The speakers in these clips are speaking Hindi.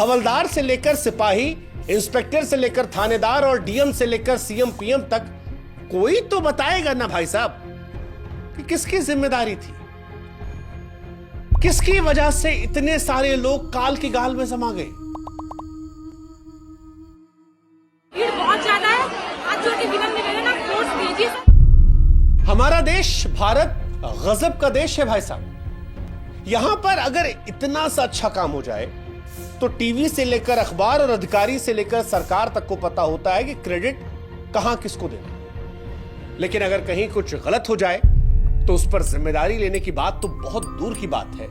हवलदार से लेकर सिपाही, इंस्पेक्टर से लेकर थानेदार और डीएम से लेकर सीएम पीएम तक कोई तो बताएगा ना भाई साहब कि किसकी जिम्मेदारी थी, किसकी वजह से इतने सारे लोग काल की गाल में समा गए। भीड़ बहुत ज्यादा है, हाथ जोड़ के विनम्र निवेदन है, फोर्स दीजिए। हमारा देश भारत गजब का देश है भाई साहब। यहां पर अगर इतना सा अच्छा काम हो जाए तो टीवी से लेकर अखबार और अधिकारी से लेकर सरकार तक को पता होता है कि क्रेडिट कहां किसको देना। लेकिन अगर कहीं कुछ गलत हो जाए तो उस पर जिम्मेदारी लेने की बात तो बहुत दूर की बात है,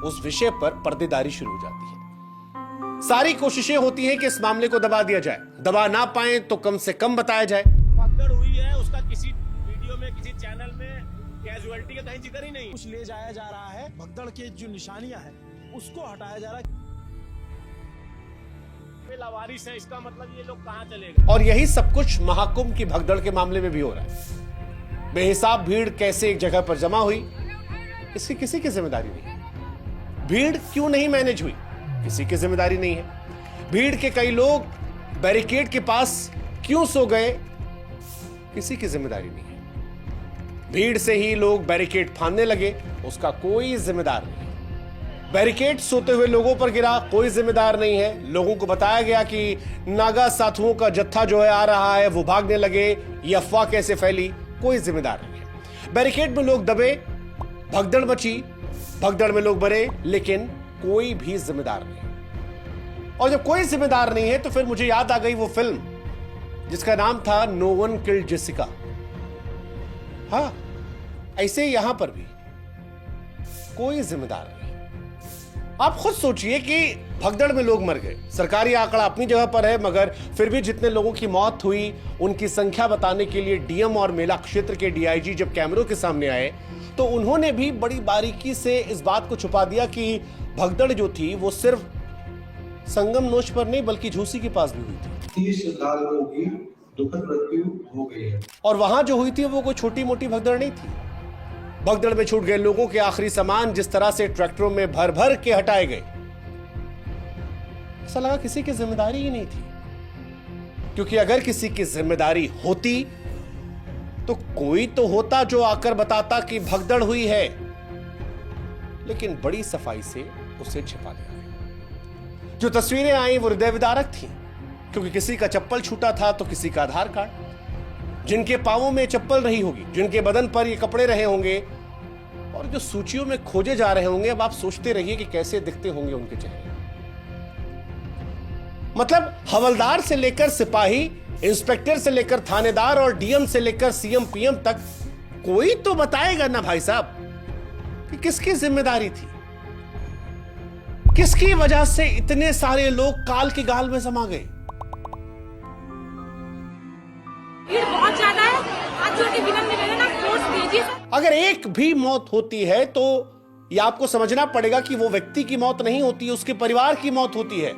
उस विषय पर पर्देदारी शुरू हो जाती है। सारी कोशिशें होती हैं कि इस मामले को दबा दिया जाए, दबा ना पाए तो कम से कम बताया जाए। भगदड़ हुई है, उसका किसी वीडियो में किसी चैनल में कैजुअलिटी का कहीं जिक्र ही नहीं। कुछ ले जाया जा रहा है, भगदड़ की जो निशानियां हैं उसको हटाया जा रहा है। लावारिस है, इसका मतलब ये लोग कहां चले गए। और यही सब कुछ महाकुंभ की भगदड़ के मामले में भी हो रहा है। बेहिसाब भीड़ कैसे एक जगह पर जमा हुई, इसकी किसी की जिम्मेदारी नहीं है। भीड़ क्यों नहीं मैनेज हुई, किसी की जिम्मेदारी नहीं है। भीड़ के कई लोग बैरिकेड के पास क्यों सो गए, किसी की जिम्मेदारी नहीं है। भीड़ से ही लोग बैरिकेड फांदने लगे, उसका कोई जिम्मेदार नहीं है। बैरिकेड सोते हुए लोगों पर गिरा, कोई जिम्मेदार नहीं है। लोगों को बताया गया कि नागा साधुओं का जत्था जो है आ रहा है, वो भागने लगे, ये अफवाह कैसे फैली, कोई जिम्मेदार नहीं है। बैरिकेड में लोग दबे, भगदड़ मची, भगदड़ में लोग मरे, लेकिन कोई भी जिम्मेदार नहीं। और जब कोई जिम्मेदार नहीं है तो फिर मुझे याद आ गई वो फिल्म जिसका नाम था नो वन किल्ड जेसिका। हाँ, ऐसे यहां पर भी कोई जिम्मेदार नहीं। आप खुद सोचिए कि भगदड़ में लोग मर गए, सरकारी आंकड़ा अपनी जगह पर है, मगर फिर भी जितने लोगों की मौत हुई उनकी संख्या बताने के लिए डीएम और मेला क्षेत्र के डीआईजी जब कैमरों के सामने आए तो उन्होंने भी बड़ी बारीकी से इस बात को छुपा दिया कि भगदड़ जो थी वो सिर्फ संगम नोच पर नहीं बल्कि झूसी के पास भी हुई थी। 30 श्रद्धालुओं की दुखद मृत्यु हो गई है। और वहां जो हुई थी वो कोई छोटी मोटी भगदड़ नहीं थी। भगदड़ में छूट गए लोगों के आखिरी सामान जिस तरह से ट्रैक्टरों में भर भर के हटाए गए, ऐसा लगा किसी की जिम्मेदारी ही नहीं थी। क्योंकि अगर किसी की जिम्मेदारी होती तो कोई तो होता जो आकर बताता कि भगदड़ हुई है, लेकिन बड़ी सफाई से उसे छिपा दिया गया। जो तस्वीरें आई वो हृदय विदारक थी, क्योंकि किसी का चप्पल छूटा था तो किसी का आधार कार्ड, जिनके पांवों में चप्पल रही होगी, जिनके बदन पर ये कपड़े रहे होंगे और जो सूचियों में खोजे जा रहे होंगे, अब आप सोचते रहिए कि कैसे दिखते होंगे उनके चेहरे। मतलब हवलदार से लेकर सिपाही, इंस्पेक्टर से लेकर थानेदार और डीएम से लेकर सीएम पीएम तक कोई तो बताएगा ना भाई साहब कि किसकी जिम्मेदारी थी, किसकी वजह से इतने सारे लोग काल की गाल में समा गए। भीड़ बहुत ज्यादा है, हाथ जोड़ के विनम्र निवेदन है, फोर्स दीजिए। अगर एक भी मौत होती है तो यह आपको समझना पड़ेगा कि वो व्यक्ति की मौत नहीं होती, उसके परिवार की मौत होती है।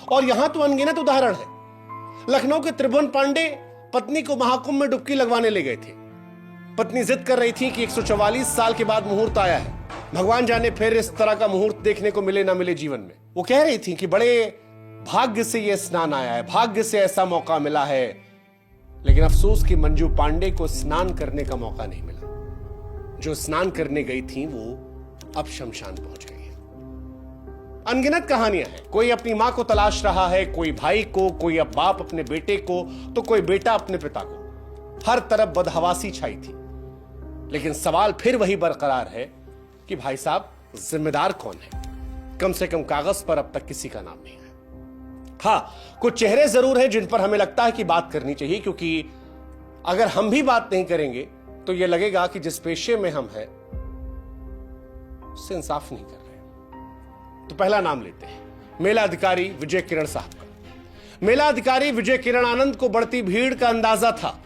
और यहां तो अनगिनत उदाहरण है। लखनऊ के त्रिभुवन पांडे पत्नी को महाकुंभ में डुबकी लगवाने ले गए थे। पत्नी जिद कर रही थी कि 144 साल के बाद मुहूर्त आया है, भगवान जाने फिर इस तरह का मुहूर्त देखने को मिले ना मिले जीवन में। वो कह रही थी कि बड़े भाग्य से यह स्नान आया है, भाग्य से ऐसा मौका मिला है। लेकिन अफसोस कि मंजू पांडे को स्नान करने का मौका नहीं मिला। जो स्नान करने गई थी वो अब शमशान पहुंच गई है। अनगिनत कहानियां हैं। कोई अपनी मां को तलाश रहा है, कोई भाई को, कोई अब बाप अपने बेटे को, तो कोई बेटा अपने पिता को। हर तरफ बदहवासी छाई थी। लेकिन सवाल फिर वही बरकरार है कि भाई साहब जिम्मेदार कौन है? कम से कम कागज पर अब तक किसी का नाम नहीं है। हाँ, कुछ चेहरे जरूर हैं जिन पर हमें लगता है कि बात करनी चाहिए, क्योंकि अगर हम भी बात नहीं करेंगे तो यह लगेगा कि जिस पेशे में हम हैं उससे इंसाफ नहीं कर रहे। तो पहला नाम लेते हैं मेला अधिकारी विजय किरण साहब का। मेला अधिकारी विजय किरण आनंद को बढ़ती भीड़ का अंदाजा था,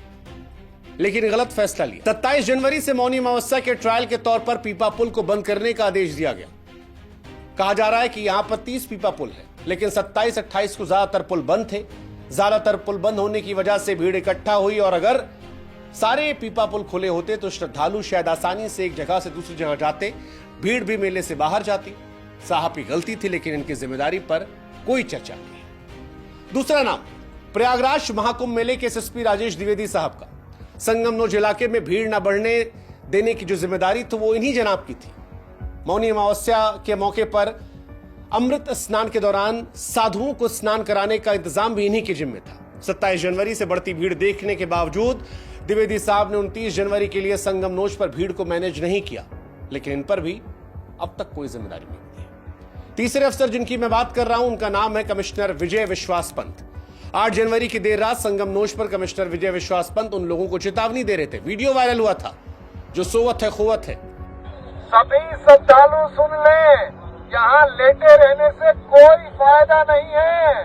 लेकिन गलत फैसला लिया। 27 जनवरी से मौनी अमावस्या के ट्रायल के तौर पर पीपा पुल को बंद करने का आदेश दिया गया। कहा जा रहा है कि यहां पर 30 पीपा पुल है, लेकिन 27-28 को ज्यादातर पुल बंद थे। ज्यादातर पुल बंद होने की वजह से भीड़ इकट्ठा हुई, और अगर सारे पीपा पुल खुले होते तो श्रद्धालु शायद आसानी से एक जगह से दूसरी जगह जाते, भीड़ भी मेले से बाहर जाती। साहब की गलती थी, लेकिन इनकी जिम्मेदारी पर कोई चर्चा नहीं है। दूसरा नाम प्रयागराज महाकुंभ मेले के एसएसपी राजेश द्विवेदी साहब का। संगम नोज इलाके में भीड़ न बढ़ने देने की जो जिम्मेदारी तो वो इन्हीं जनाब की थी। मौनी अमावस्या के मौके पर अमृत स्नान के दौरान साधुओं को स्नान कराने का इंतजाम भी इन्हीं के जिम्मे था। 27 जनवरी से बढ़ती भीड़ देखने के बावजूद द्विवेदी साहब ने 29 जनवरी के लिए संगम नोज पर भीड़ को मैनेज नहीं किया, लेकिन इन पर भी अब तक कोई जिम्मेदारी नहीं दी। तीसरे अफसर जिनकी मैं बात कर रहा हूं उनका नाम है कमिश्नर विजय विश्वास पंत। 8 जनवरी की देर रात संगम नोज पर कमिश्नर विजय विश्वास पंत उन लोगों को चेतावनी दे रहे थे। वीडियो वायरल हुआ था, जो सोवत है खोवत है। सभी श्रद्धालु सुन लें, यहाँ लेटे रहने से कोई फायदा नहीं है।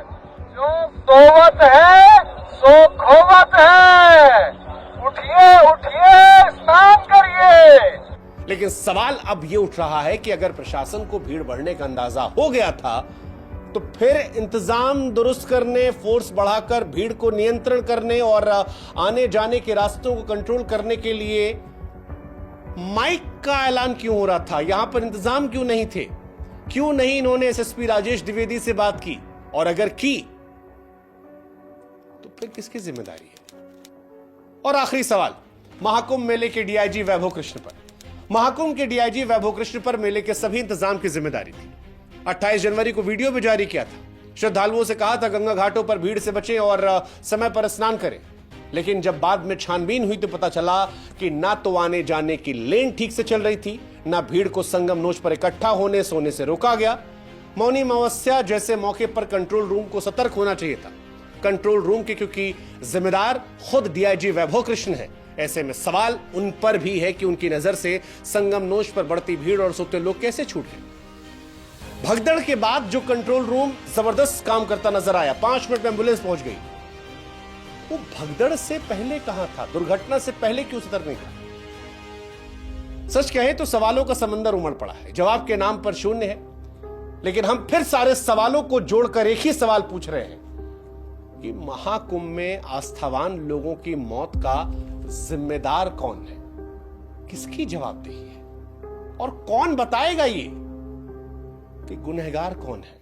जो सोवत है सो खोवत है। उठिए उठिए, स्नान करिए। लेकिन सवाल अब यह उठ रहा है कि अगर प्रशासन को भीड़ बढ़ने का अंदाजा हो गया था तो फिर इंतजाम दुरुस्त करने, फोर्स बढ़ाकर भीड़ को नियंत्रण करने और आने जाने के रास्तों को कंट्रोल करने के लिए माइक का ऐलान क्यों हो रहा था? यहां पर इंतजाम क्यों नहीं थे? क्यों नहीं इन्होंने एसएसपी राजेश द्विवेदी से बात की? और अगर की तो फिर किसकी जिम्मेदारी है? और आखिरी सवाल महाकुंभ मेले के डीआईजी वैभव कृष्ण पर। महाकुंभ के डीआईजी वैभव कृष्ण पर मेले के सभी इंतजाम की जिम्मेदारी थी। 28 जनवरी को वीडियो भी जारी किया था। श्रद्धालुओं से कहा था गंगा घाटों पर भीड़ से बचें और समय पर स्नान करें। लेकिन जब बाद में छानबीन हुई तो पता चला कि ना तो आने जाने की लेन ठीक से चल रही थी, ना भीड़ को संगम नोज पर इकट्ठा होने सोने से रोका गया। मौनी अमावस्या जैसे मौके पर कंट्रोल रूम को सतर्क होना चाहिए था। कंट्रोल रूम के क्योंकि जिम्मेदार खुद डीआईजी वैभव कृष्ण है, ऐसे में सवाल उन पर भी है कि उनकी नजर से संगम नोज पर बढ़ती भीड़ और सोते लोग कैसे छूट गए। भगदड़ के बाद जो कंट्रोल रूम जबरदस्त काम करता नजर आया, 5 मिनट में एम्बुलेंस पहुंच गई, वो भगदड़ से पहले कहां था? दुर्घटना से पहले क्यों सतर्क नहीं था? सच कहें तो सवालों का समंदर उमड़ पड़ा है, जवाब के नाम पर शून्य है। लेकिन हम फिर सारे सवालों को जोड़कर एक ही सवाल पूछ रहे हैं कि महाकुंभ में आस्थावान लोगों की मौत का जिम्मेदार कौन है? किसकी जवाबदेही है? और कौन बताएगा ये कि गुनहगार कौन है?